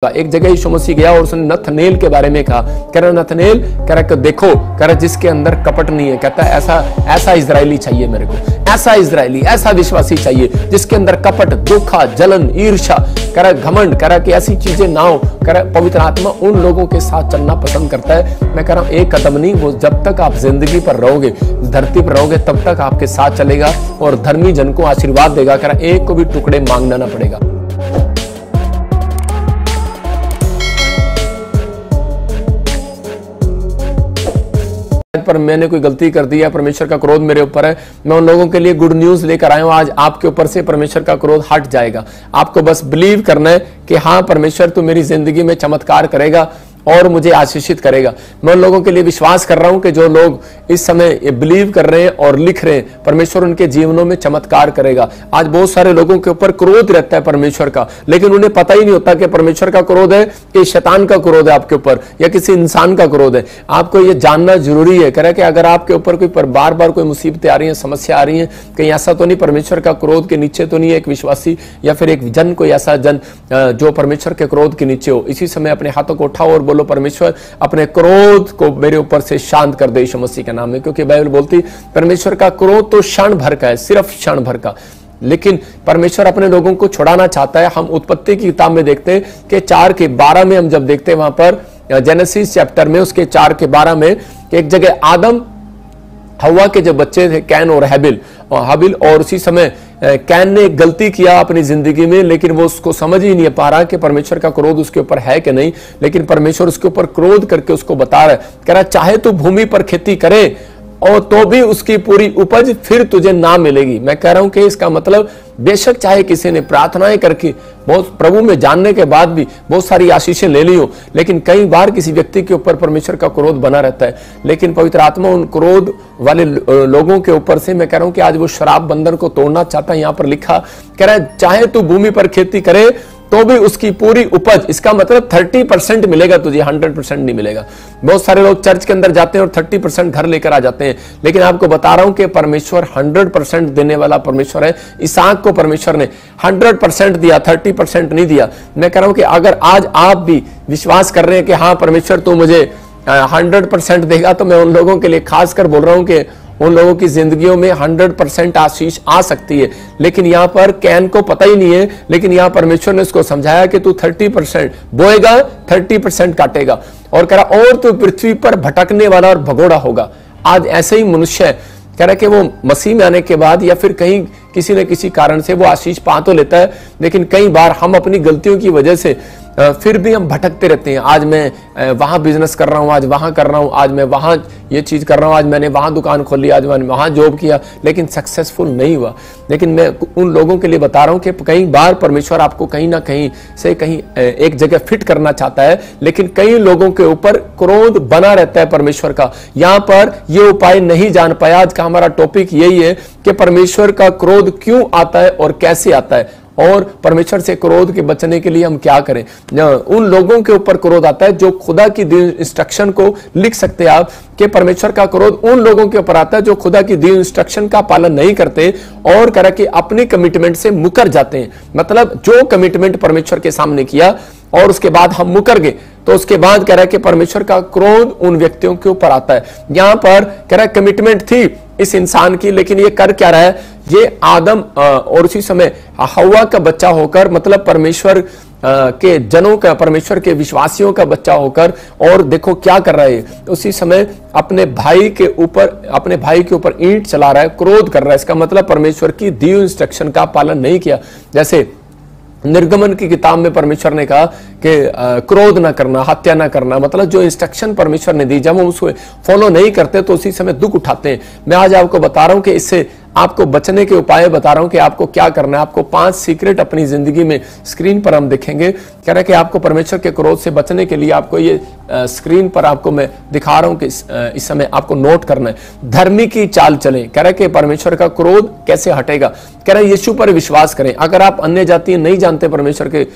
एक जगह यीशु मसीह गया और उसने नथनेल के बारे में कहा, कह रहा नथनेल, कह रहा देखो, कह रहा जिसके अंदर कपट नहीं है, कहता है ऐसा इजरायली चाहिए मेरे को, ऐसा इजरायली, ऐसा विश्वासी चाहिए जिसके अंदर कपट, धोखा, जलन, ईर्ष्या, कह रहा घमंड, कह रहा कि ऐसी चीजें ना हो। कह रहा पवित्र आत्मा उन लोगों के साथ चलना पसंद करता है। मैं कह रहा हूं एक कदम नहीं, वो जब तक आप जिंदगी पर रहोगे, धरती पर रहोगे, तब तक आपके साथ चलेगा और धर्मी जन को आशीर्वाद देगा। कह रहा एक को भी टुकड़े मांगना ना पड़ेगा। पर मैंने कोई गलती कर दी है, परमेश्वर का क्रोध मेरे ऊपर है, मैं उन लोगों के लिए गुड न्यूज लेकर आया हूं। आज आपके ऊपर से परमेश्वर का क्रोध हट जाएगा। आपको बस बिलीव करना है कि हाँ परमेश्वर तू मेरी जिंदगी में चमत्कार करेगा और मुझे आशीषित करेगा। मैं उन लोगों के लिए विश्वास कर रहा हूं कि जो लोग इस समय बिलीव कर रहे हैं और लिख रहे हैं, परमेश्वर उनके जीवनों में चमत्कार करेगा। आज बहुत सारे लोगों के ऊपर क्रोध रहता है परमेश्वर का, लेकिन उन्हें पता ही नहीं होता कि परमेश्वर का क्रोध है कि शैतान का क्रोध है आपके ऊपर या किसी इंसान का क्रोध है। आपको यह जानना जरूरी है। कह रहा है कि अगर आपके ऊपर कोई बार बार कोई मुसीबतें आ रही हैं, समस्या आ रही है, कहीं ऐसा तो नहीं परमेश्वर का क्रोध के नीचे तो नहीं है एक विश्वासी या फिर एक जन, कोई ऐसा जन जो परमेश्वर के क्रोध के नीचे हो। इसी समय अपने हाथों को उठाओ और बोलो, परमेश्वर अपने क्रोध को मेरे ऊपर से शांत कर दे यीशु मसीह के नाम में। क्योंकि बाइबल बोलती परमेश्वर का क्रोध तो क्षण भर का है, सिर्फ क्षण भर का, लेकिन परमेश्वर अपने लोगों को छुड़ाना चाहता है। हम उत्पत्ति की किताब में देखते हैं कि 4:12 में हम जब देखते हैं वहां पर जेनेसिस चैप्टर में उसके 4:12 में एक जगह आदम हवा के जो बच्चे थे कैन और हाबिल, और उसी समय कैन ने एक गलती किया अपनी जिंदगी में, लेकिन वो उसको समझ ही नहीं पा रहा कि परमेश्वर का क्रोध उसके ऊपर है कि नहीं। लेकिन परमेश्वर उसके ऊपर क्रोध करके उसको बता रहा है, कह रहा चाहे तू भूमि पर खेती करे और तो भी उसकी पूरी उपज फिर तुझे ना मिलेगी। मैं कह रहा हूं कि इसका मतलब बेशक चाहे किसी ने प्रार्थनाएं करके बहुत प्रभु में जानने के बाद भी बहुत सारी आशीषें ले ली हो, लेकिन कई बार किसी व्यक्ति के ऊपर परमेश्वर का क्रोध बना रहता है। लेकिन पवित्र आत्मा उन क्रोध वाले लोगों के ऊपर से, मैं कह रहा हूं कि आज वो शराब बंधन को तोड़ना चाहता है। यहां पर लिखा, कह रहा है चाहे तू भूमि पर खेती करे तो भी उसकी पूरी उपज, इसका मतलब 30% मिलेगा तुझे, 100% नहीं मिलेगा। बहुत सारे लोग चर्च के अंदर जाते हैं और 30% घर लेकर आ जाते हैं, लेकिन आपको बता रहा हूं कि परमेश्वर 100% देने वाला परमेश्वर है। इसहाक को परमेश्वर ने 100% दिया, 30% नहीं दिया। मैं कह रहा हूं कि अगर आज आप भी विश्वास कर रहे हैं कि हाँ परमेश्वर तू मुझे 100% देगा, तो मैं उन लोगों के लिए खासकर बोल रहा हूं कि उन लोगों की जिंदगियों में 100% आशीष आ सकती है। लेकिन यहां पर कैन को पता ही नहीं है, लेकिन यहां परमेश्वर ने उसको समझाया कि तू 30% बोएगा, 30% काटेगा। और कह रहा और तू पृथ्वी पर भटकने वाला और भगोड़ा होगा। आज ऐसे ही मनुष्य है, कह रहा है कि वो मसीह में आने के बाद या फिर कहीं किसी न किसी कारण से वो आशीष पा तो लेता है, लेकिन कई बार हम अपनी गलतियों की वजह से फिर भी हम भटकते रहते हैं। आज मैं वहां बिजनेस कर रहा हूं, आज वहां कर रहा हूं, आज मैं वहां ये चीज कर रहा हूं, आज मैंने वहां दुकान खोली, आज मैंने वहां जॉब किया, लेकिन सक्सेसफुल नहीं हुआ। लेकिन मैं उन लोगों के लिए बता रहा हूं कि कई बार परमेश्वर आपको कहीं ना कहीं से कहीं एक जगह फिट करना चाहता है, लेकिन कई लोगों के ऊपर क्रोध बना रहता है परमेश्वर का। यहां पर ये उपाय नहीं जान पाया। आज का हमारा टॉपिक यही है कि परमेश्वर का क्रोध क्यों आता है और कैसे आता है, और परमेश्वर से क्रोध के बचने के लिए हम क्या करें। उन लोगों के ऊपर क्रोध आता है जो खुदा की दी इंस्ट्रक्शन को लिख सकते हैं आप कि परमेश्वर का क्रोध उन लोगों के ऊपर आता है जो खुदा की दी इंस्ट्रक्शन का पालन नहीं करते और कह रहा कि अपनी कमिटमेंट से मुकर जाते हैं। मतलब जो कमिटमेंट परमेश्वर के सामने किया और उसके बाद हम मुकर गए, तो उसके बाद कह रहा है कि परमेश्वर का क्रोध उन व्यक्तियों के ऊपर आता है। यहां पर कह रहा है कमिटमेंट थी इस इंसान की, लेकिन ये कर क्या रहा है, ये आदम और उसी समय हवा का बच्चा होकर, मतलब परमेश्वर के जनों का, परमेश्वर के विश्वासियों का बच्चा होकर, और देखो क्या कर रहा है, उसी समय अपने भाई के ऊपर ईंट चला रहा है, क्रोध कर रहा है। इसका मतलब परमेश्वर की दी इंस्ट्रक्शन का पालन नहीं किया। जैसे निर्गमन की किताब में परमेश्वर ने कहा कि क्रोध ना करना, हत्या ना करना, मतलब जो इंस्ट्रक्शन परमेश्वर ने दी, जब हम उसको फॉलो नहीं करते तो उसी समय दुख उठाते हैं। मैं आज आपको बता रहा हूं कि इससे आपको बचने के उपाय बता रहा हूं कि आपको क्या करना है। आपको 5 सीक्रेट अपनी जिंदगी में स्क्रीन पर हम देखेंगे। कह रहा है कि आपको परमेश्वर के क्रोध से बचने के लिए आपको ये स्क्रीन पर आपको मैं दिखा रहा हूं कि इस समय आपको नोट करना है। धर्मी की चाल चलें। कह रहा है कि परमेश्वर का क्रोध कैसे हटेगा। कह रहा है यीशु पर विश्वास करें। अगर आप अन्य जाति नहीं जानते परमेश्वर के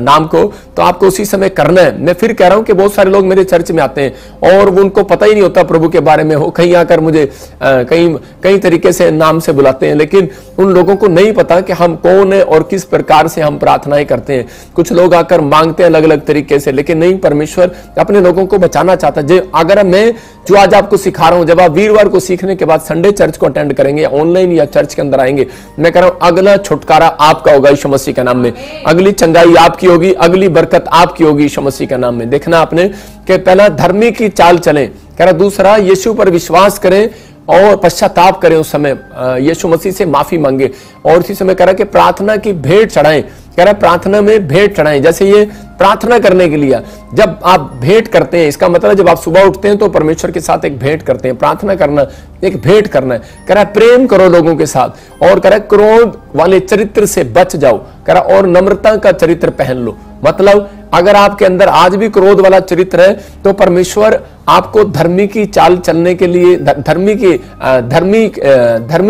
नाम को, तो आपको उसी समय करना है। मैं फिर कह रहा हूं कि बहुत सारे लोग मेरे चर्च में आते हैं और उनको पता ही नहीं होता प्रभु के बारे में। हो कहीं आकर मुझे कई तरीके से नाम से बुलाते हैं, लेकिन उन लोगों को नहीं पता कि हम कौन है और किस प्रकार से हम प्रार्थनाएं करते हैं। कुछ लोग आकर मांगते हैं अलग अलग तरीके से, लेकिन नहीं, परमेश्वर अपने लोगों को बचाना चाहता है। अगर मैं जो आज आपको सिखा रहा हूं, जब आप वीरवार को सीखने के बाद संडे चर्च को अटेंड करेंगे, ऑनलाइन या चर्च के अंदर आएंगे, मैं कह रहा हूं अगला छुटकारा आपका होगा यीशु मसीह के नाम में, अगली चंगाई आपकी होगी, अगली बरकत आपकी होगी यीशु मसीह के नाम में। देखना आपने कि पहला धर्मी की चाल चलें, कह रहा दूसरा यीशु पर विश्वास करें और पश्चाताप करें, उस समय यीशु मसीह से माफी मांगे, और उसी समय कह रहा कि प्रार्थना की भेंट चढ़ाएं, कह रहा प्रार्थना में भेंट चढ़ाएं। जैसे ये प्रार्थना करने के लिए जब आप भेंट करते हैं, इसका मतलब जब आप सुबह उठते हैं तो परमेश्वर के साथ एक भेंट करते हैं। प्रार्थना करना एक भेंट करना है। कह रहा प्रेम करो लोगों के साथ, और कह रहा क्रोध वाले चरित्र से बच जाओ, कह रहा और नम्रता का चरित्र पहन लो। मतलब अगर आपके अंदर आज भी क्रोध वाला चरित्र है तो परमेश्वर आपको धर्मी की चाल चलने के लिए धर्मी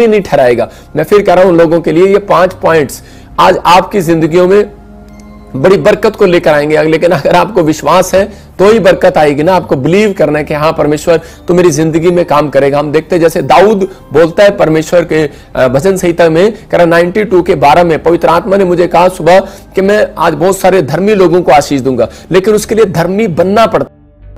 नहीं ठहराएगा। मैं फिर कह रहा हूं लोगों के लिए ये 5 पॉइंट्स आज आपकी जिंदगियों में बड़ी बरकत को लेकर आएंगे। लेकिन अगर आपको विश्वास है तो ही बरकत आएगी ना। आपको बिलीव करना है कि हाँ परमेश्वर तो मेरी जिंदगी में काम करेगा। हम देखते हैं जैसे दाऊद बोलता है परमेश्वर के भजन संहिता में, कह रहा 92 के 12 में, पवित्र आत्मा ने मुझे कहा सुबह कि मैं आज बहुत सारे धर्मी लोगों को आशीष दूंगा, लेकिन उसके लिए धर्मी बनना पड़ता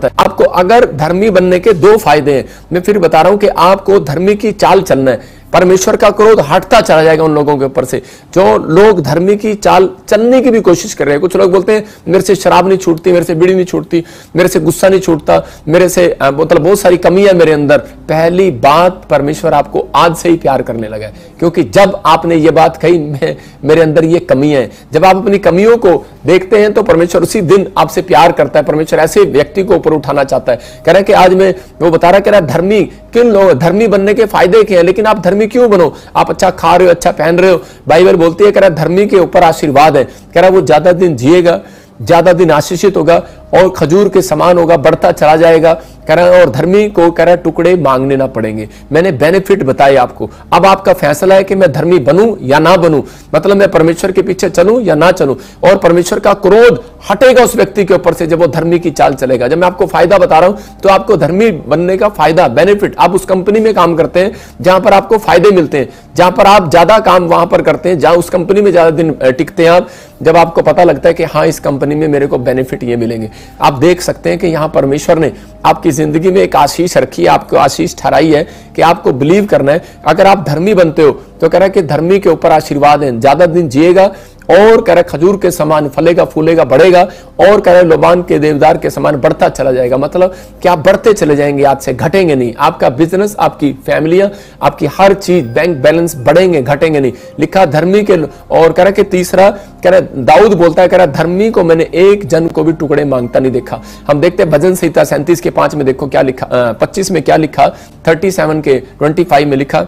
है। आपको अगर धर्मी बनने के 2 फायदे हैं। मैं फिर बता रहा हूं कि आपको धर्मी की चाल चलना है, परमेश्वर का क्रोध हटता चला जाएगा उन लोगों के ऊपर से जो लोग धर्मी की चाल चलने की भी कोशिश कर रहे हैं। कुछ लोग बोलते हैं मेरे से शराब नहीं छूटती, मेरे से बीड़ी नहीं छूटती, मेरे से गुस्सा नहीं छूटता, मेरे से मतलब बहुत सारी कमियां मेरे अंदर। पहली बात, परमेश्वर आपको आज से ही प्यार करने लगा है, क्योंकि जब आपने ये बात कही मेरे अंदर ये कमियां हैं, जब आप अपनी कमियों को देखते हैं तो परमेश्वर उसी दिन आपसे प्यार करता है। परमेश्वर ऐसे व्यक्ति को ऊपर उठाना चाहता है। कह रहा है कि आज मैं वो बता रहा, कह रहा धर्मी किन लोग, धर्मी बनने के फायदे क्या है, लेकिन आप धर्मी क्यों बनो? आप अच्छा खा रहे हो, अच्छा पहन रहे हो, बाइबल बोलती है कह रहा धर्मी के ऊपर आशीर्वाद है। कह रहा वो ज्यादा दिन जिएगा, ज्यादा दिन आशीषित होगा और खजूर के समान होगा, बढ़ता चला जाएगा। कह रहा है और धर्मी को कह रहा है टुकड़े मांगने ना पड़ेंगे। मैंने बेनिफिट बताए आपको। अब आपका फैसला है कि मैं धर्मी बनूं या ना बनूं, मतलब मैं परमेश्वर के पीछे चलूं या ना चलूं। और परमेश्वर का क्रोध हटेगा उस व्यक्ति के ऊपर से जब वो धर्मी की चाल चलेगा। जब मैं आपको फायदा बता रहा हूं तो आपको धर्मी बनने का फायदा, बेनिफिट, आप उस कंपनी में काम करते हैं जहां पर आपको फायदे मिलते हैं, जहां पर आप ज्यादा काम वहां पर करते हैं, जहां उस कंपनी में ज्यादा दिन टिकते हैं आप, जब आपको पता लगता है कि हाँ इस कंपनी में मेरे को बेनिफिट ये मिलेंगे। आप देख सकते हैं कि यहां परमेश्वर ने आपकी जिंदगी में एक आशीष रखी है, आपको आशीष ठहराई है कि आपको बिलीव करना है। अगर आप धर्मी बनते हो तो कह रहा है कि धर्मी के ऊपर आशीर्वाद है, ज्यादा दिन जिएगा और कह रहा खजूर के समान फलेगा, फूलेगा, बढ़ेगा, और कह रहा लोबान के देवदार के समान बढ़ता चला जाएगा। मतलब कि आप बढ़ते चले जाएंगे, आज से घटेंगे नहीं। आपका बिजनेस, आपकी फैमिलियां, आपकी हर चीज, बैंक बैलेंस बढ़ेंगे, घटेंगे नहीं। लिखा धर्मी के। और कह रहा कि तीसरा, कह रहा दाऊद बोलता है, कह रहा धर्मी को मैंने एक जन को भी टुकड़े मांगता नहीं देखा। हम देखते हैं भजन संहिता 37 के 5 में देखो क्या लिखा, 25 में क्या लिखा, 37 के 25 में लिखा,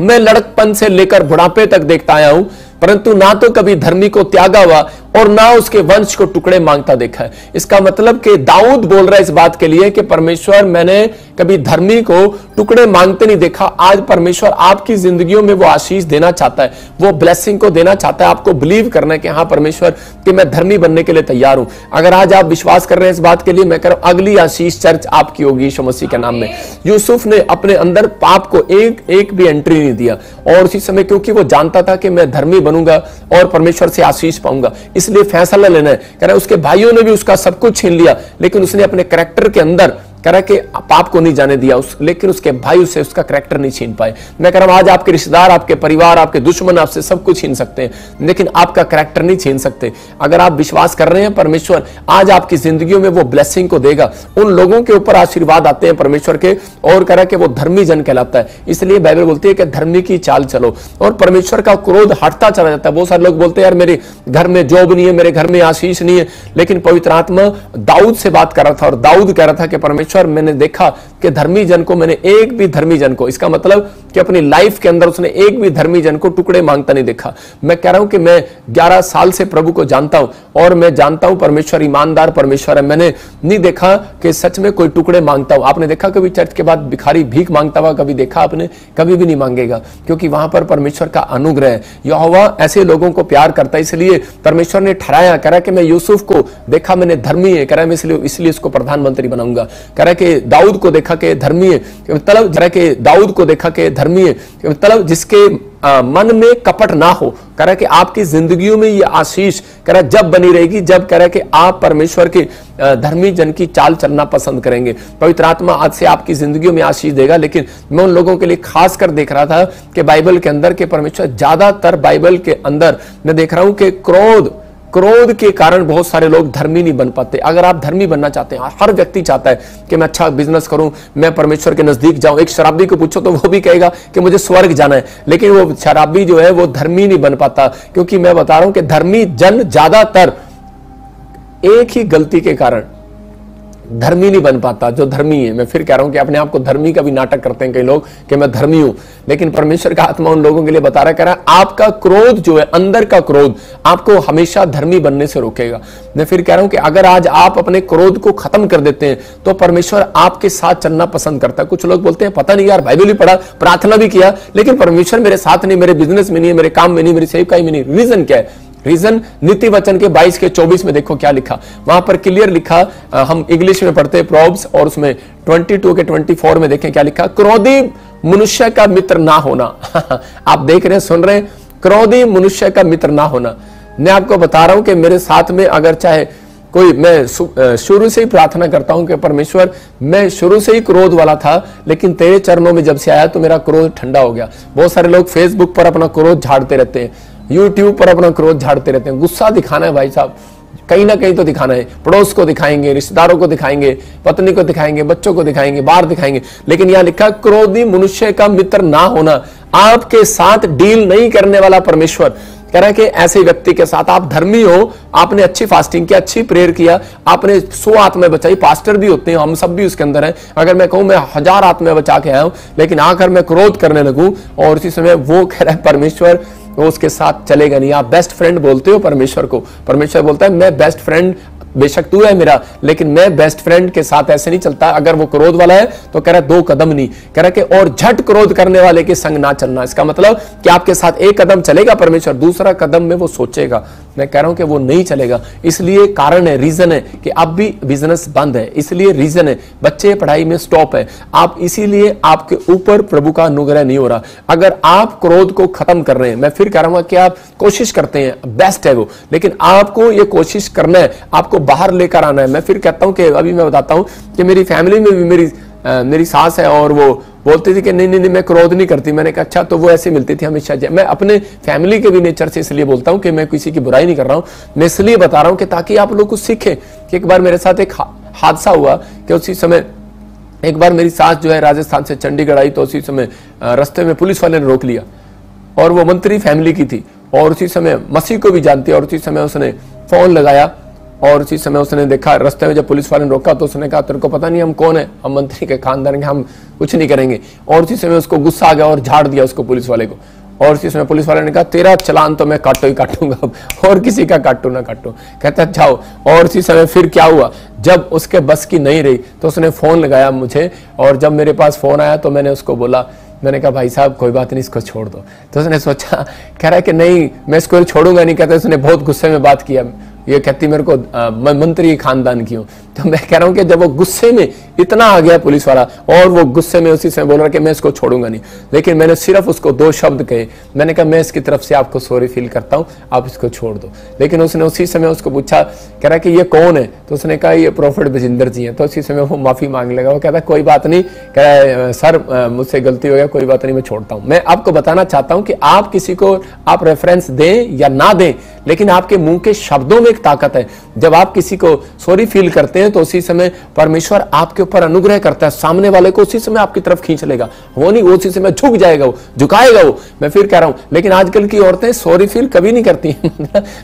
मैं लड़कपन से लेकर बुढ़ापे तक देखता आया हूं, परंतु ना तो कभी धर्मी को त्यागा हुआ और ना उसके वंश को टुकड़े मांगता देखा है। इसका मतलब कि दाऊद बोल रहा है इस बात के लिए कि परमेश्वर मैंने कभी धर्मी को टुकड़े मांगते नहीं देखा। आज परमेश्वर आपकी जिंदगियों में वो आशीष देना चाहता है, वो ब्लेसिंग को देना चाहता है। आपको बिलीव करना है कि हाँ परमेश्वर कि मैं धर्मी बनने के लिए तैयार हूं। अगर आज आप विश्वास कर रहे हैं इस बात के लिए, मैं कह रहा हूं अगली आशीष चर्च आपकी होगी यीशु मसीह के नाम में। यूसुफ ने अपने अंदर पाप को एक भी एंट्री नहीं दिया, और उसी समय क्योंकि वो जानता था कि मैं धर्मी बनूंगा और परमेश्वर से आशीष पाऊंगा, इसलिए फैसला लेना है। कह रहा उसके भाइयों ने भी उसका सब कुछ छीन लिया, लेकिन उसने अपने कैरेक्टर के अंदर कह रहा कि पाप को नहीं जाने दिया, लेकिन उसके भाई उससे उसका कैरेक्टर नहीं छीन पाए। मैं कह रहा हूं आज आपके रिश्तेदार, आपके परिवार, आपके दुश्मन आपसे सब कुछ छीन सकते हैं, लेकिन आपका कैरेक्टर नहीं छीन सकते। अगर आप विश्वास कर रहे हैं परमेश्वर आज आपकी जिंदगियों में वो ब्लेसिंग को देगा। उन लोगों के ऊपर आशीर्वाद आते हैं परमेश्वर के, और कह रहा कि वो धर्मी जन कहलाता है। इसलिए बाइबल बोलती है कि धर्मी की चाल चलो और परमेश्वर का क्रोध हटता चला जाता है। बहुत सारे लोग बोलते हैं यार मेरे घर में जॉब नहीं है, मेरे घर में आशीष नहीं है, लेकिन पवित्र आत्मा दाऊद से बात कर रहा था और दाऊद कह रहा था कि परमेश्वर मैंने देखा कि धर्मी जन को, मैंने एक भी धर्मी जन को, इसका मतलब कि अपनी लाइफ के अंदर उसने एक भी धर्मी जन को टुकड़े मांगता नहीं देखा। मैं कह रहा हूं कि मैं 11 साल से प्रभु को जानता हूं और मैं जानता हूं परमेश्वर ईमानदार परमेश्वर है। मैंने नहीं देखा कि सच में कोई टुकड़े मांगता हूं। आपने देखा कभी चर्च के बाद भिखारी भीख मांगता हुआ कभी देखा आपने? कभी भी नहीं मांगेगा, क्योंकि वहां पर परमेश्वर का अनुग्रह है। यहोवा ऐसे लोगों को प्यार करता है, इसलिए परमेश्वर ने ठहराया। कह रहा कि मैं यूसुफ को देखा, मैंने धर्मी है, कह रहा मैं इसलिए उसको प्रधानमंत्री बनाऊंगा। कह रहा कि दाऊद को देखा कि धर्मी है, मतलब जरा कि दाऊद को देखा कि धर्मी है, मतलब जिसके मन में कपट ना हो, कह रहा कि आपकी जिंदगियों में ये आशीष कह रहा जब बनी रहेगी, जब कह रहा कि आप परमेश्वर के धर्मी जन की चाल चलना पसंद करेंगे। पवित्र आत्मा आज से आपकी जिंदगियों में आशीष देगा। लेकिन मैं उन लोगों के लिए खास कर देख रहा था कि बाइबल के अंदर के परमेश्वर, ज्यादातर बाइबल के अंदर मैं देख रहा हूं कि क्रोध के कारण बहुत सारे लोग धर्मी नहीं बन पाते। अगर आप धर्मी बनना चाहते हैं, हर व्यक्ति चाहता है कि मैं अच्छा बिजनेस करूं, मैं परमेश्वर के नजदीक जाऊं। एक शराबी को पूछो तो वो भी कहेगा कि मुझे स्वर्ग जाना है, लेकिन वो शराबी जो है वो धर्मी नहीं बन पाता। क्योंकि मैं बता रहा हूं कि धर्मी जन ज्यादातर एक ही गलती के कारण धर्मी नहीं बन पाता, जो धर्मी है। मैं फिर कह रहा हूं कि अपने आप को धर्मी का भी नाटक करते हैं कई लोग कि मैं धर्मी हूं, लेकिन परमेश्वर का आत्मा उन लोगों के लिए बता रहा है, कह रहा है आपका क्रोध जो है, अंदर का क्रोध आपको हमेशा धर्मी बनने से रोकेगा। मैं फिर कह रहा हूं कि अगर आज आप अपने क्रोध को खत्म कर देते हैं तो परमेश्वर आपके साथ चलना पसंद करता है। कुछ लोग बोलते हैं पता नहीं यार, बाइबल भी पढ़ा, प्रार्थना भी किया, लेकिन परमेश्वर मेरे साथ नहीं, मेरे बिजनेस में नहीं है, मेरे काम में नहीं, मेरी सेवकाई में नहीं। रीजन क्या है? रीजन नीति वचन के 22 के 24 में देखो क्या लिखा, वहां पर क्लियर लिखा, हम इंग्लिश में पढ़ते हैं प्रोव्स, और उसमें 22 के 24 में देखें क्या लिखा, क्रोधी मनुष्य का मित्र ना होना। आप देख रहे हैं, सुन रहे हैं, क्रोधी मनुष्य का मित्र ना होना। मैं आपको बता रहा हूं कि मेरे साथ में अगर चाहे कोई, मैं शुरू से ही प्रार्थना करता हूं कि परमेश्वर, मैं शुरू से ही क्रोध वाला था, लेकिन तेरे चरणों में जब से आया तो मेरा क्रोध ठंडा हो गया। बहुत सारे लोग फेसबुक पर अपना क्रोध झाड़ते रहते हैं, यूट्यूब पर अपना क्रोध झाड़ते रहते हैं। गुस्सा दिखाना है भाई साहब, कहीं ना कहीं तो दिखाना है। पड़ोस को दिखाएंगे, रिश्तेदारों को दिखाएंगे, पत्नी को दिखाएंगे, बच्चों को दिखाएंगे, बाहर दिखाएंगे, लेकिन यहां लिखा क्रोधी मनुष्य का मित्र ना होना। आपके साथ डील नहीं करने वाला परमेश्वर कह रहा है कि ऐसे व्यक्ति के साथ आप धर्मी हो, आपने अच्छी फास्टिंग किया, अच्छी प्रेयर किया, आपने 100 आत्माएं बचाई, पास्टर भी होते हैं, हम सब भी उसके अंदर हैं। अगर मैं कहूं मैं 1000 आत्माएं बचा के आया हूं, लेकिन आकर मैं क्रोध करने लगूं और उसी समय वो कह रहा है परमेश्वर वो उसके साथ चलेगा नहीं। आप बेस्ट फ्रेंड बोलते हो परमेश्वर को, परमेश्वर बोलता है मैं बेस्ट फ्रेंड, बेशक तू है मेरा, लेकिन मैं बेस्ट फ्रेंड के साथ ऐसे नहीं चलता। अगर वो क्रोध वाला है तो कह रहा है 2 कदम नहीं, कह रहा है कि और झट क्रोध करने वाले के संग ना चलना। इसका मतलब कि आपके साथ 1 कदम चलेगा परमेश्वर, दूसरा कदम में वो सोचेगा। मैं कह रहा हूं कि वो नहीं चलेगा। इसलिए कारण है, रीजन है कि अब भी बिजनेस बंद है, इसलिए रीजन है बच्चे पढ़ाई में स्टॉप है। आप इसीलिए आपके ऊपर प्रभु का अनुग्रह नहीं हो रहा। अगर आप क्रोध को खत्म कर रहे हैं, मैं फिर कह रहा हूं कि आप कोशिश करते हैं, बेस्ट है वो, लेकिन आपको ये कोशिश करना है, आपको बाहर लेकर आना है। मैं फिर कहता हूं कि अभी मैं बताता हूं कि मेरी फैमिली में भी मेरी सास है और वो बोलती थी कि नहीं नहीं नहीं मैं क्रोध नहीं करती। मैंने कहा अच्छा, तो वो ऐसे मिलती थी हमेशा। मैं अपने फैमिली के भी नेचर से इसलिए बोलता हूं कि मैं किसी की बुराई नहीं कर रहा हूं, मैं इसलिए बता रहा हूं कि ताकि आप लोग कुछ सीखें। कि एक बार मेरे साथ एक हादसा हुआ कि उसी समय एक बार मेरी सास जो है राजस्थान से चंडीगढ़ आई, तो उसी समय रास्ते में पुलिस वाले ने रोक लिया और वो मंत्री फैमिली की थी और उसी समय मसीह को भी जानती है। और उसी समय उसने फोन लगाया और उसी समय उसने देखा रास्ते में जब पुलिस वाले ने रोका तो उसने कहा तेरे को पता नहीं हम कौन है, हम मंत्री के खानदान के, हम कुछ नहीं करेंगे। और उसी समय उसको गुस्सा आ गया और झाड़ दिया उसको पुलिस वाले को। और उसी समय पुलिस वाले ने कहा तेरा चलान तो मैं काटो ही काटूंगा, और किसी का काटू ना काटो। कहता जाओ। और उसी समय फिर क्या हुआ, जब उसके बस की नहीं रही तो उसने फोन लगाया मुझे, और जब मेरे पास फोन आया तो मैंने उसको बोला, मैंने कहा भाई साहब कोई बात नहीं, इसको छोड़ दो। तो उसने सोचा, कह रहा है कि नहीं मैं इसको छोड़ूंगा नहीं। कहता उसने बहुत गुस्से में बात किया, ये कहती मेरे को मैं मंत्री खानदान की हूं। तो मैं कह रहा हूं कि जब वो गुस्से में इतना आ गया पुलिस वाला, और वो गुस्से में उसी समय बोल रहा कि मैं इसको छोड़ूंगा नहीं, लेकिन मैंने सिर्फ उसको 2 शब्द कहे। मैंने कहा मैं इसकी तरफ से आपको सॉरी फील करता हूं, आप इसको छोड़ दो। लेकिन उसने उसी समय उसको पूछा, कह रहा कि ये कौन है, तो उसने कहा ये प्रॉफिट बजिंदर जी हैं। तो उसी समय वो माफी मांगने लगा। वो कहता कोई बात नहीं, कह रहा है सर मुझसे गलती हो गया, कोई बात नहीं मैं छोड़ता हूं। मैं आपको बताना चाहता हूं कि आप किसी को आप रेफरेंस दें या ना दें, लेकिन आपके मुंह के शब्दों में एक ताकत है। जब आप किसी को सॉरी फील करते हैं तो उसी समय परमेश्वर आपके ऊपर अनुग्रह करता है, सामने वाले को उसी समय आपकी तरफ खींच लेगा। वो नहीं, उसी समय झुक जाएगा, वो झुकाएगा वो। मैं फिर कह रहा हूं, लेकिन आजकल की औरतें सॉरी फील कभी नहीं करती।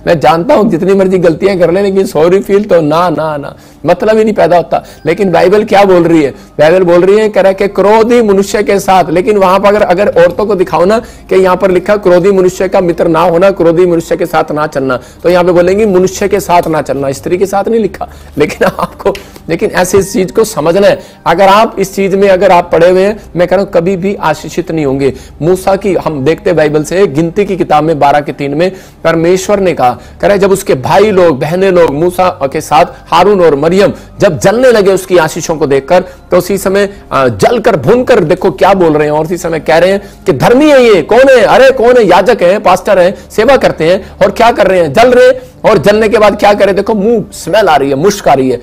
मैं जानता हूं जितनी मर्जी गलतियां कर ले, लेकिन सॉरी फील तो ना ना ना, मतलब ही नहीं पैदा होता। लेकिन बाइबल क्या बोल रही है, बाइबल बोल रही है कह रहा है कि क्रोधी मनुष्य के साथ, लेकिन वहां पर अगर औरतों को दिखाओ ना कि यहां पर लिखा क्रोधी मनुष्य का मित्र ना होना, क्रोधी मनुष्य के साथ ना चलना, तो यहां पे बोलेंगे मनुष्य के साथ ना चलना, स्त्री के साथ नहीं लिखा। लेकिन आपको लेकिन ऐसे इस चीज को समझना है। अगर आप इस चीज में अगर आप पढ़े हुए हैं, मैं कह रहा हूं कभी भी आशीषित नहीं होंगे। मूसा की हम देखते बाइबल से गिनती की किताब में 12:3 में परमेश्वर ने कहा, कह रहे जब उसके भाई लोग बहने लोग मूसा के साथ हारून और मरियम जब जलने लगे उसकी आशीषों को देखकर, तो उसी समय जलकर भूनकर देखो क्या बोल रहे हैं, और उसी समय कह रहे हैं कि धर्मी है ये, कौन है, अरे कौन है, याजक है, पास्टर है, सेवा करते हैं, और क्या कर रहे हैं, जल रहे, और जलने के बाद क्या करे, देखो मुंह स्मेल आ रही है, मुश्क आ रही है।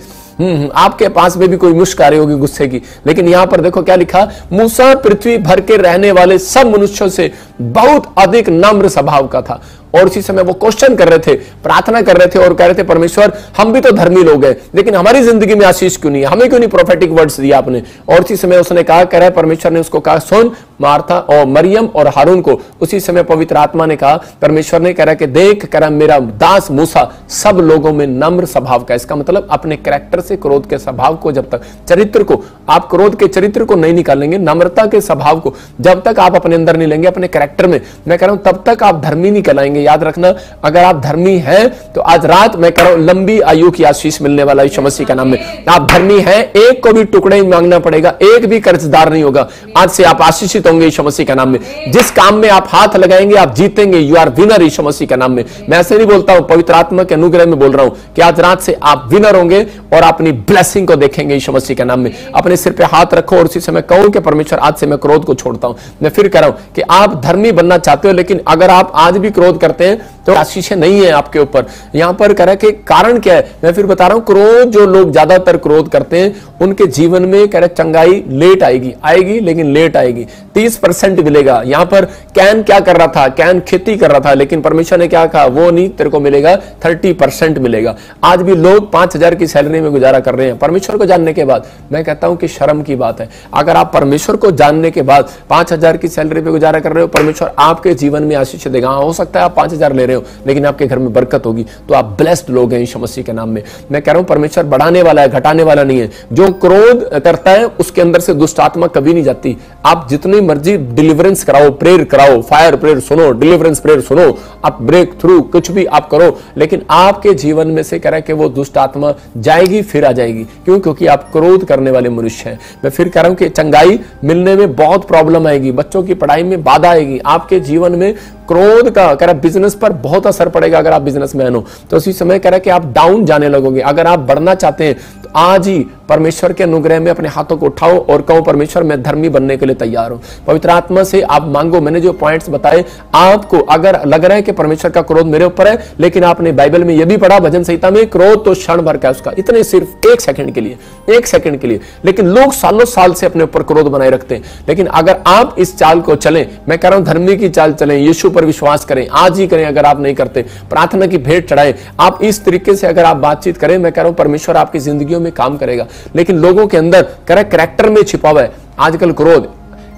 आपके पास में भी कोई मुश्क आ रही होगी गुस्से की, लेकिन यहां पर देखो क्या लिखा, मूसा पृथ्वी भर के रहने वाले सब मनुष्यों से बहुत अधिक नम्र स्वभाव का था। और उसी समय वो क्वेश्चन कर रहे थे, प्रार्थना कर रहे थे और कह रहे थे परमेश्वर हम भी तो धर्मी लोग हैं, लेकिन हमारी जिंदगी में आशीष क्यों नहीं है, हमें क्यों नहीं प्रोफेटिक वर्ड्स दिया आपने। और उसी समय उसने कहा, कह रहा है परमेश्वर ने उसको कहा, सुन मार्था और मरियम और हारून को। उसी समय पवित्र आत्मा ने कहा, परमेश्वर ने कह रहा कि देख, कह रहा मेरा दास मूसा सब लोगों में नम्र स्वभाव का। इसका मतलब अपने कैरेक्टर से क्रोध के स्वभाव को, जब तक चरित्र को आप क्रोध के चरित्र को नहीं निकालेंगे, नम्रता के स्वभाव को जब तक आप अपने अंदर नहीं लेंगे अपने कैरेक्टर में, मैं कह रहा हूं तब तक आप धर्मी नहीं कहलाएंगे। याद रखना, अगर आप धर्मी हैं तो आज रात मैं कह रहा हूं लंबी आयु की आशीष मिलने वाला यीशु मसीह का नाम में। आप धर्मी हैं, एक को भी टुकड़े मांगना पड़ेगा, एक भी कर्जदार नहीं होगा। आज से आप आशीषित होंगे यीशु मसीह का नाम में। जिस काम में आप हाथ लगाएंगे आप जीतेंगे। यू आर विनर यीशु मसीह का नाम में। मैं ऐसे नहीं बोलता हूं, पवित्र आत्मा के अनुग्रह में बोल रहा हूं कि आज रात से आप विनर होंगे और अपनी ब्लेसिंग को देखेंगे यीशु मसीह के नाम में। अपने सिर पे हाथ रखो और उसी समय कहो कि परमेश्वर आज से मैं क्रोध को छोड़ता हूं। मैं फिर कह रहा हूं कि आप धर्मी बनना चाहते हो, लेकिन अगर आप आज भी क्रोध करते हैं तो आशीष नहीं है आपके ऊपर। यहां पर कह रहा है कि कारण क्या है, मैं फिर बता रहा हूं, क्रोध जो लोग ज्यादातर क्रोध करते हैं उनके जीवन में कह रहा चंगाई लेट आएगी लेकिन लेट आएगी। 30% मिलेगा। यहां पर कैन क्या कर रहा था, कैन खेती कर रहा था, लेकिन परमेश्वर ने क्या कहा, वो नहीं, तेरे को मिलेगा 30% मिलेगा। आज भी लोग 5,000 की सैलरी में गुजारा कर रहे हैं। परमेश्वर को जानने के बाद मैं कहता हूं कि शर्म की बात है। अगर आप परमेश्वर को जानने के बाद 5,000 की सैलरी पे गुजारा कर रहे हो, परमेश्वर आपके जीवन में आशीष देगा। हो सकता है आप 5,000 ले रहे हो लेकिन आपके घर में बरकत होगी, तो आप ब्लेस्ड लोग हैं यीशु मसीह के नाम में। मैं कह रहा हूं परमेश्वर बढ़ाने वाला है, घटाने वाला नहीं है। जो क्रोध करता है उसके अंदर से दुष्ट आत्मा कभी नहीं जाती। आप जितनी मर्जी डिलीवरेंस कराओ, प्रेयर कराओ, फायर प्रेयर सुनो, डिलीवरेंस प्रेयर सुनो, आप ब्रेक थ्रू कुछ भी आप करो, लेकिन आपके जीवन में से कह रहा है कि वो दुष्ट आत्मा जाएगी फिर आ जाएगी। क्यों? क्योंकि आप क्रोध करने वाले मनुष्य हैं। मैं फिर कह रहा हूं कि चंगाई मिलने में बहुत प्रॉब्लम आएगी, बच्चों की पढ़ाई में बाधा आएगी, आपके जीवन में क्रोध का कह रहा बिजनेस पर बहुत असर पड़ेगा। अगर आप बिजनेसमैन हो तो उसी समय कह रहा है कि आप डाउन जाने लगोगे। अगर आप बढ़ना चाहते हैं तो आज ही परमेश्वर के अनुग्रह में अपने हाथों को उठाओ और कहो परमेश्वर मैं धर्मी बनने के लिए तैयार हूं। पवित्र आत्मा से आप मांगो। मैंने जो पॉइंट्स बताए, आपको अगर लग रहा है कि परमेश्वर का क्रोध मेरे ऊपर है, लेकिन आपने बाइबल में यह भी पढ़ा भजन संहिता में, क्रोध तो क्षण भर का उसका, इतने सिर्फ 1 सेकंड के लिए, 1 सेकंड के लिए। लेकिन लोग सालों साल से अपने ऊपर क्रोध बनाए रखते हैं। लेकिन अगर आप इस चाल को चलें, मैं कह रहा हूं धर्मी की चाल चलें, यीशु पर विश्वास करें, आज ही करें। अगर आप नहीं करते, प्रार्थना की भेंट चढ़ाएं, आप इस तरीके से अगर आप बातचीत करें, मैं कह रहा हूं परमेश्वर आपकी जिंदगियों में काम करेगा। लेकिन लोगों के अंदर कैरेक्टर में छिपा हुआ है आजकल क्रोध।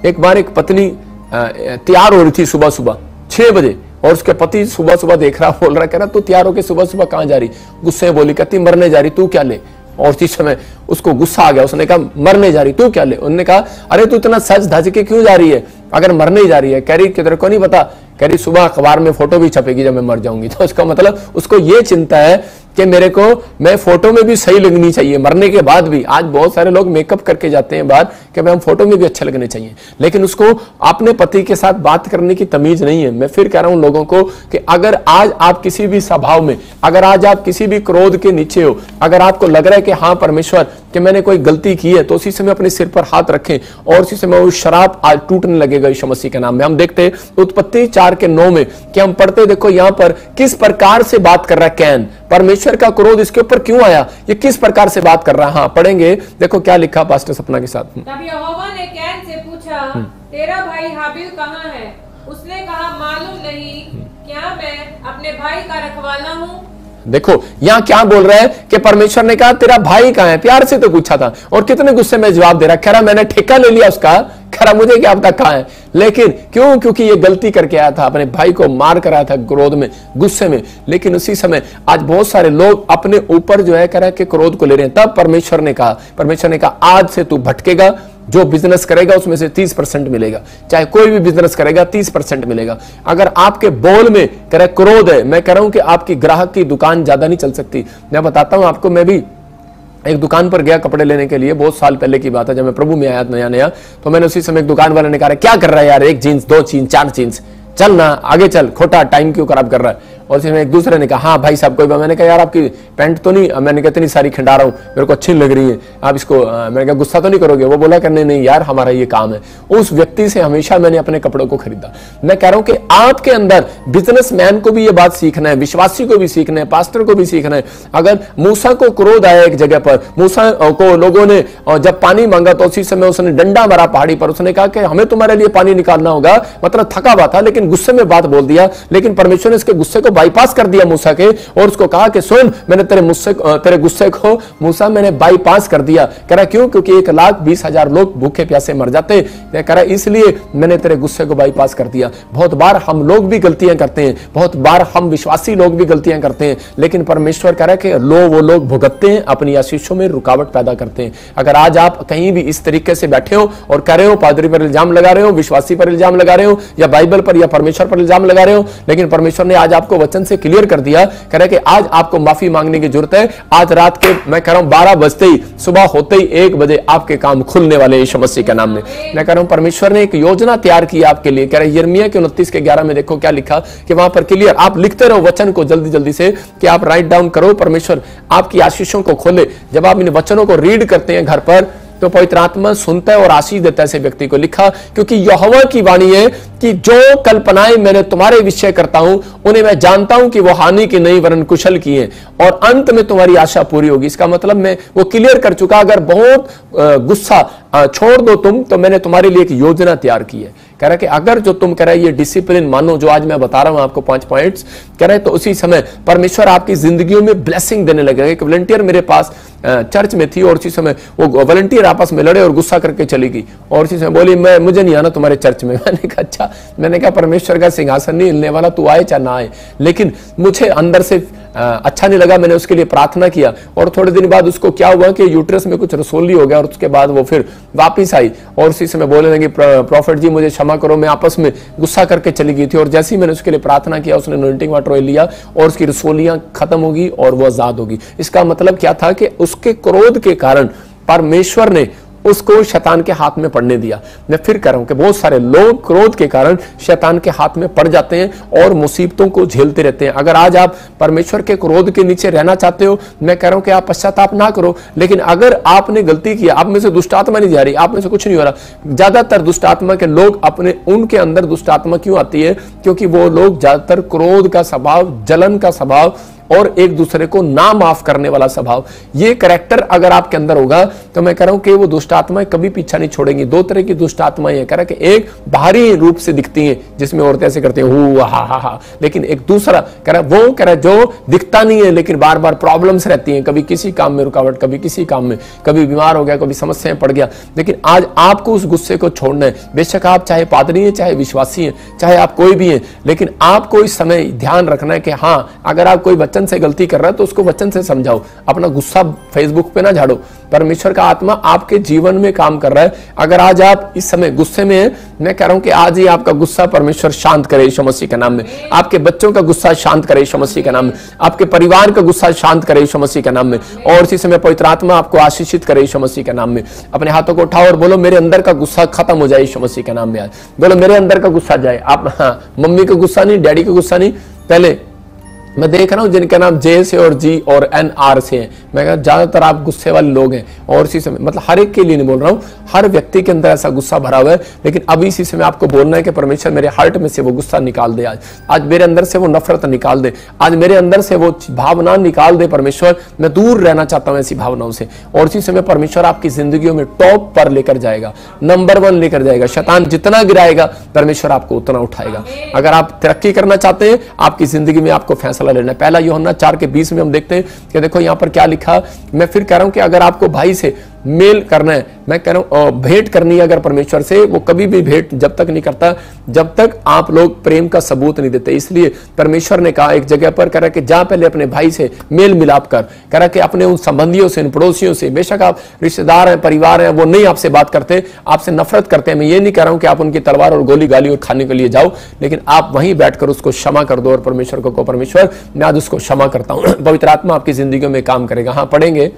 एक बार एक पत्नी तैयार हो रही थी सुबह सुबह 6 बजे, और उसके पति सुबह सुबह देख रहा, बोल रहा, कह रहा तू तैयार होकर सुबह सुबह कहां जा रही? गुस्से में बोली, कहती मरने जा रही, तू क्या ले? और इस समय उसको गुस्सा आ गया, उसने कहा मरने जा रही, तू क्या ले? उन्होंने कहा अरे तू इतना सज धज के क्यों जा रही है अगर मरने जा रही है? कह रही कि तेरे को नहीं पता, कह रही सुबह अखबार में फोटो भी छपेगी जब मैं मर जाऊंगी। तो उसका मतलब उसको ये चिंता है कि मेरे को मैं फोटो में भी सही लगनी चाहिए मरने के बाद भी। आज बहुत सारे लोग मेकअप करके जाते हैं बाहर कि भाई हम फोटो में भी अच्छे लगने चाहिए, लेकिन उसको अपने पति के साथ बात करने की तमीज नहीं है। मैं फिर कह रहा हूं लोगों को कि अगर आज आप किसी भी स्वभाव में, अगर आज आप किसी भी क्रोध के नीचे हो, अगर आपको लग रहा है कि हाँ परमेश्वर कि मैंने कोई गलती की है, तो उसी समय अपने सिर पर हाथ रखें और उसी समय वो शराब आज टूटने लगेगा यीशु मसीह के नाम में। हम देखते हैं उत्पत्ति 4:9 में कि हम पढ़ते, देखो यहां पर किस प्रकार से बात कर रहा है कैन, परमेश्वर का क्रोध इसके ऊपर क्यों आया, ये किस प्रकार से बात कर रहा है। हाँ पढ़ेंगे, देखो क्या लिखा पास्टर सपना के साथ। तब यहोवा ने कैन से पूछा, तेरा भाई हाबिल कहाँ है? उसने कहा मालूम नहीं, क्या मैं अपने भाई का रखवाला हूँ? देखो यहां क्या बोल रहा है कि परमेश्वर ने कहा तेरा भाई कहां है? प्यार से तो पूछा था, और कितने गुस्से में जवाब दे रहा, कह रहा मैंने ठेका ले लिया उसका, कह रहा मुझे क्या पता कहां है। लेकिन क्यों? क्योंकि ये गलती करके आया था, अपने भाई को मार कर आया था क्रोध में, गुस्से में। लेकिन उसी समय आज बहुत सारे लोग अपने ऊपर जो है कह रहा है कि क्रोध को ले रहे हैं। तब परमेश्वर ने कहा आज से तू भटकेगा, जो बिजनेस करेगा उसमें से 30% मिलेगा, चाहे कोई भी बिजनेस करेगा 30% मिलेगा। अगर आपके बोल में कह रहा क्रोध है, मैं कह रहा हूं कि आपकी ग्राहक की दुकान ज्यादा नहीं चल सकती। मैं बताता हूं आपको, मैं भी एक दुकान पर गया कपड़े लेने के लिए, बहुत साल पहले की बात है, जब मैं प्रभु में आया नया नया। तो मैंने उसी समय एक दुकान वाले ने कहा, क्या कर रहा है यार, एक जीन्स, 2 जीन्स, 4 जीन्स, चल ना आगे चल, खोटा टाइम क्यों खराब कर रहा है। और उसी में एक दूसरे ने कहा, हाँ भाई साहब कोई बात। मैंने कहा यार आपकी पैंट तो नहीं, मैंने कहा इतनी सारी खिंडा रहा हूँ, मेरे को अच्छी लग रही है, आप इसको, मैंने कहा गुस्सा तो नहीं करोगे। वो बोला कि नहीं यार हमारा ये काम है। उस व्यक्ति से हमेशा मैंने अपने कपड़ों को खरीदा। मैं कह रहा हूं कि आपके अंदर बिजनेसमैन को भी ये बात सीखना है, विश्वासी को भी सीखना है, पास्टर को भी सीखना है। अगर मूसा को क्रोध आया एक जगह पर, मूसा को लोगों ने जब पानी मांगा तो उसी समय उसने डंडा मारा पहाड़ी पर, उसने कहा कि हमें तुम्हारे लिए पानी निकालना होगा, मतलब थका हुआ था लेकिन गुस्से में बात बोल दिया। लेकिन परमेश्वर ने इसके गुस्से को बाईपास कर दिया मूसा के, और उसको कहा कि सुन, मैंने तेरे गुस्से को मूसा मैंने बाईपास कर दिया। कह रहा क्यों? क्योंकि 1,20,000 लोग भूखे प्यासे मर जाते, कह रहा इसलिए मैंने तेरे गुस्से को बाईपास कर दिया। बहुत बार हम लोग भी गलतियां करते हैं, बहुत बार हम विश्वासी लोग भी गलतियां करते हैं, लेकिन परमेश्वर कह रहा है कि वो लोग भुगतते हैं, अपनी आशीषों में रुकावट पैदा करते हैं। अगर आज आप कहीं भी इस तरीके से बैठे हो और कह रहे हो, पादरी पर इल्जाम लगा रहे हो, विश्वासी पर इल्जाम लगा रहे हो, या बाइबल पर या परमेश्वर पर इल्जाम लगा रहे हो, लेकिन परमेश्वर ने आज आपको वचन से क्लियर कर दिया, कह रहा है कि आज आपको माफी मांगने की जरूरत है। आज रात के मैं कह रहा हूं 12 बजते ही, सुबह होते ही 1 बजे आपके काम खुलने वाले यीशु मसीह के नाम में। मैं कह रहा हूं परमेश्वर ने एक योजना तैयार की आपके लिए। कह रहा है यिर्मयाह के 29:11 में देखो क्या लिखा, कि वहां पर क्लियर, आप लिखते रहो वचन को जल्दी जल्दी से, कि आप राइट डाउन करो, परमेश्वर आपकी आशीषों को खोले। जब आप इन वचनों को रीड करते हैं घर पर, तो पवित्र आत्मा सुनता है और आशीष देता है ऐसे व्यक्ति को। लिखा, क्योंकि यहोवा की वाणी है कि जो कल्पनाएं मैंने तुम्हारे विषय करता हूं, उन्हें मैं जानता हूं कि वो हानि की नहीं वरन कुशल की है, और अंत में तुम्हारी आशा पूरी होगी। इसका मतलब मैं वो क्लियर कर चुका, अगर बहुत गुस्सा छोड़ दो तुम, तो मैंने तुम्हारे लिए एक योजना तैयार की है। कह रहा है कि अगर जो तुम कह रहे ये डिसिप्लिन मानो, जो आज मैं बता रहा हूं आपको 5 पॉइंट्स, कह रहे तो उसी समय परमेश्वर आपकी जिंदगियों में ब्लेसिंग देने लगेगा। एक वॉलंटियर मेरे पास चर्च में थी, और उसी समय वो वॉलंटियर आपस में लड़े और गुस्सा करके चली गई, और उसी समय बोली मुझे नहीं आना तुम्हारे चर्च में। मैंने कहा अच्छा, मैंने कहा परमेश्वर का सिंहासन नहीं हिलने वाला, तू आए चाहे ना आए, लेकिन मुझे अंदर से अच्छा नहीं लगा। मैंने उसके लिए प्रार्थना किया, और थोड़े दिन बाद उसको क्या हुआ कि यूट्रस में कुछ रसोली हो गया, और उसके बाद वो फिर वापिस आई, और उसी समय बोलने लगी प्रॉफिट जी मुझे क्षमा करो, मैं आपस में गुस्सा करके चली गई थी। और जैसे ही मैंने उसके लिए प्रार्थना किया, उसने अनॉइंटिंग वाटर ऑयल लिया, और उसकी रसोलियां खत्म होगी और वो आजाद होगी। इसका मतलब क्या था कि उसके क्रोध के कारण परमेश्वर ने उसको शैतान के हाथ में पड़ने दिया। मैं फिर कह रहा हूं कि बहुत सारे लोग क्रोध के कारण शैतान के हाथ में पड़ जाते हैं और मुसीबतों को झेलते रहते हैं। अगर आज आप परमेश्वर के क्रोध के नीचे रहना चाहते हो, मैं कह रहा हूं कि आप पश्चाताप ना करो, लेकिन अगर आपने गलती किया, आप में से दुष्ट आत्मा नहीं जा रही, आप में से कुछ नहीं हो रहा। ज्यादातर दुष्ट आत्मा के लोग उनके अंदर दुष्ट आत्मा क्यों आती है? क्योंकि वो लोग ज्यादातर क्रोध का स्वभाव, जलन का स्वभाव, और एक दूसरे को ना माफ करने वाला स्वभाव, ये कैरेक्टर अगर आपके अंदर होगा, तो मैं कह रहा हूं कि वो दुष्ट आत्माएं कभी पीछा नहीं छोड़ेंगी। 2 तरह की दुष्ट आत्माएं हैं, कह रहा कि एक बाहरी रूप से दिखती हैं, जिसमें औरतें ऐसे करती हैं हु हा हा हा, लेकिन एक दूसरा कह रहा जो दिखता नहीं है, लेकिन बार बार प्रॉब्लम्स रहती हैं, कभी किसी काम में रुकावट, कभी किसी काम में, कभी बीमार हो गया, कभी समस्याएं पड़ गया। लेकिन आज आपको उस गुस्से को छोड़ना है। बेशक आप चाहे पादरी हैं, चाहे विश्वासी हैं, चाहे आप कोई भी हैं, लेकिन आपको इस समय ध्यान रखना है कि हाँ, अगर आप कोई वचन से गलती कर रहा है तो उसको वचन से समझाओ, अपना गुस्सा फेसबुक पे ना झाड़ो। परमेश्वर का आत्मा आपके जीवन में काम कर रहा है। अगर आज आप इस समय गुस्से में हैं, मैं कह रहा हूं कि आज ही आपका गुस्सा परमेश्वर शांत करे यीशु मसीह के नाम में। आपके बच्चों का गुस्सा शांत करे यीशु मसीह के नाम में। आपके परिवार का गुस्सा शांत करे यीशु मसीह के नाम में। और इसी समय पवित्र आत्मा आपको आशीषित करे यीशु मसीह के नाम में। अपने हाथों को उठाओ और बोलो मेरे अंदर का गुस्सा खत्म हो जाए यीशु मसीह के नाम में। आज बोलो मेरे अंदर का गुस्सा जाए। आप मम्मी का गुस्सा नहीं, डैडी का गुस्सा नहीं, पहले मैं देख रहा हूं जिनका नाम जे से और जी और एन आर से है, मैं कहा ज्यादातर आप गुस्से वाले लोग हैं। और इसी समय मतलब हर एक के लिए नहीं बोल रहा हूं, हर व्यक्ति के अंदर ऐसा गुस्सा भरा हुआ है, लेकिन अभी इसी समय आपको बोलना है कि परमेश्वर मेरे हार्ट में से वो गुस्सा निकाल दे। आज मेरे अंदर से वो नफरत निकाल दे, आज मेरे अंदर से वो भावना निकाल दे। परमेश्वर मैं दूर रहना चाहता हूं ऐसी भावनाओं से। और इसी समय परमेश्वर आपकी जिंदगियों में टॉप पर लेकर जाएगा, नंबर 1 लेकर जाएगा। शैतान जितना गिराएगा परमेश्वर आपको उतना उठाएगा। अगर आप तरक्की करना चाहते हैं, आपकी जिंदगी में आपको फैसला लेना है। पहला यूहन्ना 4:20 में हम देखते हैं कि देखो यहां पर क्या लिखा। मैं फिर कह रहा हूं कि अगर आपको भाई से मेल करना है, मैं कह रहा हूं भेंट करनी है अगर परमेश्वर से, वो कभी भी भेंट जब तक नहीं करता जब तक आप लोग प्रेम का सबूत नहीं देते। इसलिए परमेश्वर ने कहा एक जगह पर, कह रहा कि जा पहले अपने भाई से मेल मिलाप कर, कह रहा कि अपने उन संबंधियों से, उन पड़ोसियों से, बेशक आप रिश्तेदार हैं, परिवार हैं, वो नहीं आपसे बात करते, आपसे नफरत करते हैं। मैं ये नहीं कह रहा हूं कि आप उनकी तलवार और गोली गाली और खाने के लिए जाओ, लेकिन आप वहीं बैठकर उसको क्षमा कर दो और परमेश्वर को परमेश्वर मैं आज उसको क्षमा करता हूं। पवित्र आत्मा आपकी जिंदगी में काम करेगा। हाँ पढ़ेंगे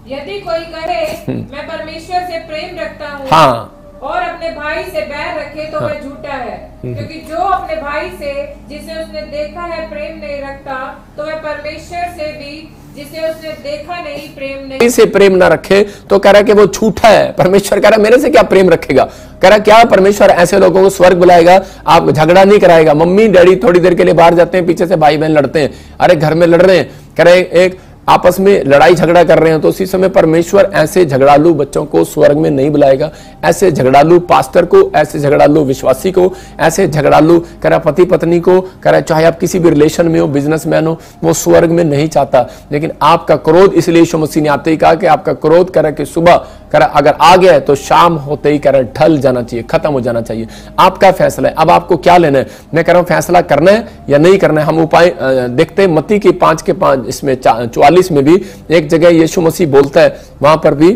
यदि कोई कहे मैं परमेश्वर से प्रेम रखता हूँ हाँ, और अपने भाई से बैर रखे तो वह झूठा है, क्योंकि जो अपने भाई से जिसे उसने देखा है प्रेम नहीं रखता, तो वह परमेश्वर से भी जिसे उसने देखा नहीं प्रेम नहीं से प्रेम ना रखे तो कह रहा है कि वो झूठा है। परमेश्वर कह रहा है मेरे से क्या प्रेम रखेगा। कह रहा क्या परमेश्वर ऐसे लोगों को स्वर्ग बुलाएगा, आप झगड़ा नहीं कराएगा। मम्मी डैडी थोड़ी देर के लिए बाहर जाते हैं, पीछे से भाई बहन लड़ते हैं, अरे घर में लड़ रहे हैं, कह रहे एक आपस में लड़ाई झगड़ा कर रहे हैं, तो उसी समय परमेश्वर ऐसे झगड़ालू बच्चों को स्वर्ग में नहीं बुलाएगा। ऐसे झगड़ालू पास्टर को, ऐसे झगड़ालू विश्वासी को, ऐसे झगड़ालू कह रहा पति पत्नी को, कह रहा चाहे आप किसी भी रिलेशन में हो, बिजनेसमैन हो, वो स्वर्ग में नहीं चाहता। लेकिन आपका क्रोध, इसलिए यीशु मसीह ने आते ही कहा कि आपका क्रोध कह रहा कि सुबह कह रहा अगर आ गया है तो शाम होते ही कह रहा ढल जाना चाहिए, खत्म हो जाना चाहिए। आपका फैसला है, अब आपको क्या लेना है। मैं कह रहा हूं फैसला करना है या नहीं करना है। हम उपाय देखते हैं मत्ती की 5:5 इसमें 44 में भी एक जगह यीशु मसीह बोलता है, वहां पर भी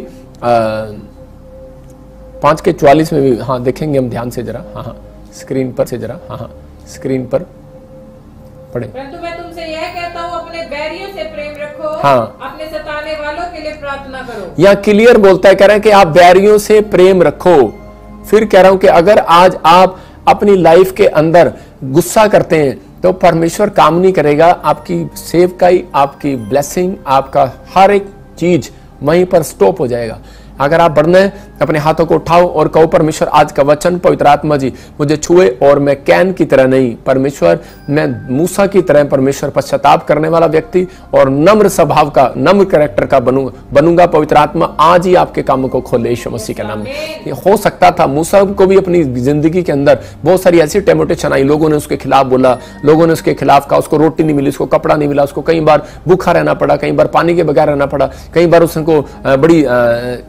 5:44 में भी, हाँ देखेंगे हम ध्यान से जरा, हाँ स्क्रीन पर से जरा, हाँ स्क्रीन पर पढ़े। परंतु मैं तुमसे यह कहता हूँ अपने बैरियों से प्रेम रखो, हाँ, अपने सताने वालों के लिए प्रार्थना करो। या क्लियर बोलता है, कह रहा है कि आप बैरियों से प्रेम रखो। फिर कह रहा हूं कि अगर आज आप अपनी लाइफ के अंदर गुस्सा करते हैं तो परमेश्वर काम नहीं करेगा। आपकी सेवकाई, आपकी ब्लेसिंग, आपका हर एक चीज वहीं पर स्टॉप हो जाएगा। अगर आप बढ़ना है, अपने हाथों को उठाओ और कहो परमेश्वर आज का वचन पवित्र आत्मा जी मुझे छुए और मैं कैन की तरह नहीं, परमेश्वर मैं मूसा की तरह परमेश्वर पश्चाताप करने वाला व्यक्ति और नम्र स्वभाव का, नम्र कैरेक्टर का बनूंगा। पवित्र आत्मा आज ही आपके कामों को खोले यीशु मसीह के नाम में। ये हो सकता था मूसा को भी अपनी जिंदगी के अंदर बहुत सारी ऐसी टेम्पटेशन आई, लोगों ने उसके खिलाफ बोला, लोगों ने उसके खिलाफ कहा, उसको रोटी नहीं मिली, उसको कपड़ा नहीं मिला, उसको कई बार भूखा रहना पड़ा, कई बार पानी के बगैर रहना पड़ा, कई बार उसको बड़ी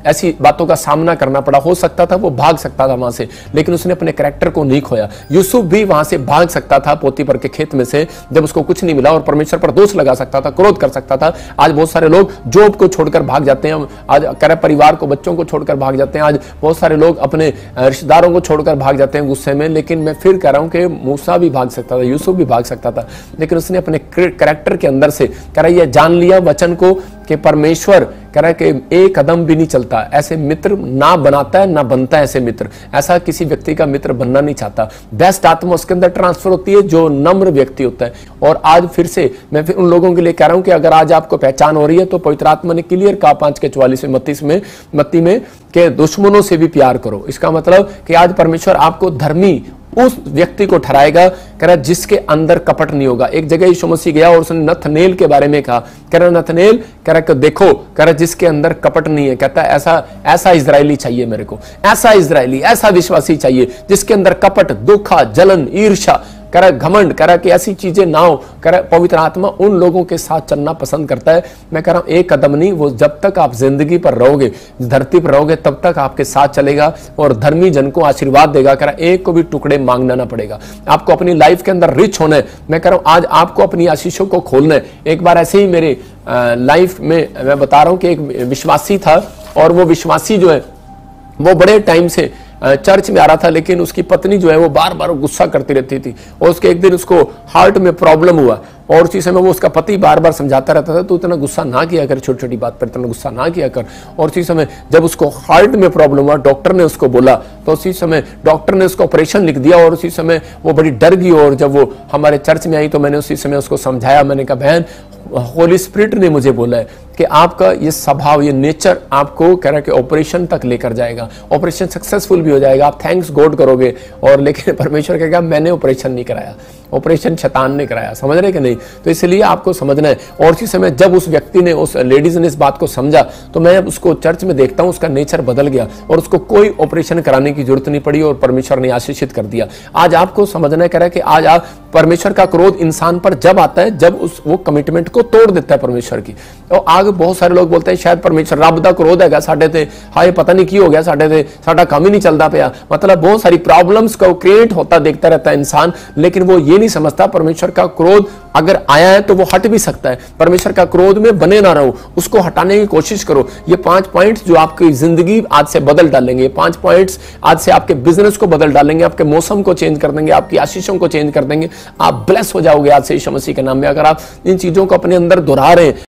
ऐसी बातों का सामना करना पड़ा। हो सकता था वो भाग सकता था वहां से, लेकिन उसने अपने कैरेक्टर को नहीं खोया। यूसुफ भी वहां से भाग सकता था पोतीफर के खेत में से, जब उसको कुछ नहीं मिला, और परमेश्वर पर दोष लगा सकता था, क्रोध कर सकता था। आज बहुत सारे लोग जॉब को छोड़कर भाग जाते हैं, आज कर परिवार को, बच्चों को छोड़कर भाग जाते हैं, आज बहुत सारे लोग अपने रिश्तेदारों को छोड़कर भाग जाते हैं गुस्से में। लेकिन मैं फिर कह रहा हूं कि मूसा भी भाग सकता था, यूसुफ भी भाग सकता था, लेकिन उसने अपने कैरेक्टर के अंदर से कह रहा है जान लिया वचन को कि परमेश्वर कह रहा है कि एक कदम भी नहीं चलता, ऐसे मित्र ना बनाता है ना बनता है ऐसे मित्र। ऐसा किसी व्यक्ति का मित्र बनना नहीं चाहता। बेस्ट आत्मा उसके अंदर ट्रांसफर होती है जो नम्र व्यक्ति होता है। और आज फिर से मैं फिर उन लोगों के लिए कह रहा हूं कि अगर आज आपको पहचान हो रही है तो पवित्र आत्मा ने क्लियर कहा 5:44 में मत्ती में कि दुश्मनों से भी प्यार करो। इसका मतलब कि आज परमेश्वर आपको धर्मी उस व्यक्ति को ठहराएगा कह रहा जिसके अंदर कपट नहीं होगा। एक जगह यीशु मसीह गया और उसने नथनेल के बारे में कहा, कह रहा नथनेल कह रहा देखो, कह रहा जिसके अंदर कपट नहीं है, कहता ऐसा इजरायली चाहिए मेरे को, ऐसा इजरायली, ऐसा विश्वासी चाहिए जिसके अंदर कपट, दुखा, जलन, ईर्ष्या, कह रहा घमंड, कह रहा कि ऐसी चीजें ना हो। कह रहा पवित्र आत्मा उन लोगों के साथ चलना पसंद करता है। मैं कह रहा हूं एक कदम नहीं, वो जब तक आप जिंदगी पर रहोगे, धरती पर रहोगे, तब तक आपके साथ चलेगा और धर्मी जन को आशीर्वाद देगा। कह रहा एक को भी टुकड़े मांगना ना पड़ेगा। आपको अपनी लाइफ के अंदर रिच होना है। मैं कह रहा हूं आज आपको अपनी आशीषों को खोलना है। एक बार ऐसे ही मेरे लाइफ में मैं बता रहा हूं कि एक विश्वासी था, और वो विश्वासी जो है वो बड़े टाइम से चर्च में आ रहा था, लेकिन उसकी पत्नी जो है वो बार बार गुस्सा करती रहती थी। और उसके एक दिन उसको हार्ट में प्रॉब्लम हुआ, और उसी समय वो उसका पति बार बार समझाता रहता था तो इतना गुस्सा ना किया कर, छोटी छोटी बात पर इतना गुस्सा ना किया कर। और उसी समय जब उसको हार्ट में प्रॉब्लम हुआ, डॉक्टर ने उसको बोला, तो उसी समय डॉक्टर ने उसको ऑपरेशन लिख दिया। और उसी समय वो बड़ी डर गई, और जब वो हमारे चर्च में आई तो मैंने उसी समय उसको समझाया। मैंने कहा बहन, होली स्पिरिट ने मुझे बोला है कि आपका ये स्वभाव, ये नेचर आपको कह रहा है कि ऑपरेशन तक लेकर जाएगा, ऑपरेशन सक्सेसफुल भी हो जाएगा, आप थैंक्स गॉड करोगे। और लेकिन परमेश्वर कहेगा मैंने ऑपरेशन नहीं कराया, ऑपरेशन शैतान ने कराया। समझ रहे कि नहीं? तो इसलिए आपको समझना है। और उसी समय जब उस व्यक्ति ने, उस लेडीज ने इस बात को समझा, तो मैं उसको चर्च में देखता हूं, उसका नेचर बदल गया और उसको कोई ऑपरेशन कराने की जरूरत नहीं पड़ी, और परमेश्वर ने आशीषित कर दिया। आज आपको समझना है कि आज आप, परमेश्वर का क्रोध इंसान पर जब आता है जब वो कमिटमेंट को तोड़ देता है परमेश्वर की। और आगे बहुत सारे लोग बोलते हैं शायद परमेश्वर रब दा क्रोध है साडे ते, हाय पता नहीं की हो गया साडे ते, साडा काम ही नहीं चलता पाया। मतलब बहुत सारी प्रॉब्लम्स को क्रिएट होता देखता रहता है इंसान, लेकिन वो ये नहीं समझता परमेश्वर का क्रोध अगर आया है तो वो हट भी सकता है। परमेश्वर का क्रोध में बने ना रहो, उसको हटाने की कोशिश करो। ये 5 पॉइंट्स जो आपकी जिंदगी आज से बदल डालेंगे, ये 5 पॉइंट्स आज से आपके बिजनेस को बदल डालेंगे, आपके मौसम को चेंज कर देंगे, आपकी आशीषों को चेंज कर देंगे। आप ब्लेस हो जाओगे आज से यीशु मसीह के नाम में, अगर आप इन चीजों को अपने अंदर दोहरा रहे हैं।